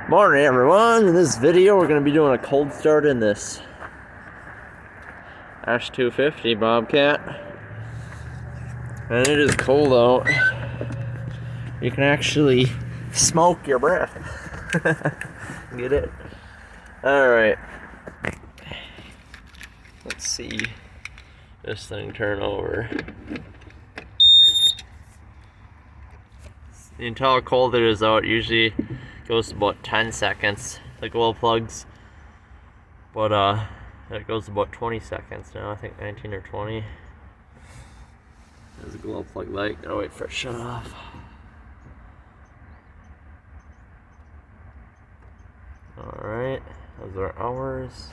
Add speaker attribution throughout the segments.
Speaker 1: Morning everyone, in this video we're going to be doing a cold start in this S250 Bobcat, and it is cold out. You can actually smoke your breath. Get it? Alright, let's see this thing turn over. You can tell how cold it is out. It usually goes about 10 seconds, the glow plugs, but it goes about 20 seconds now. I think 19 or 20. There's a glow plug light. Gotta wait for it to shut off. Alright, those are hours.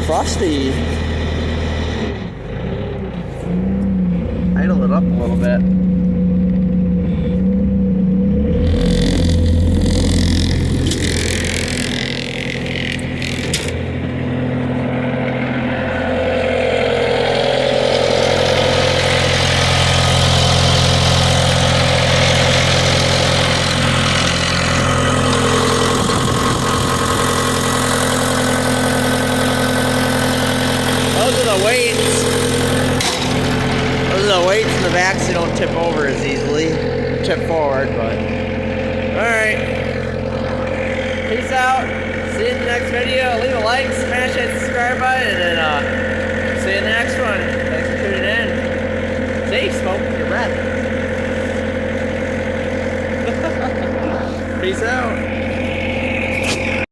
Speaker 1: Frosty. Idle it up a little bit. Those are the weights in the back so you don't tip over as easily. Tip forward, but alright. Peace out. See you in the next video. Leave a like, smash that subscribe button, and then see you in the next one. Thanks for tuning in. Safe smoke with your breath. Peace out.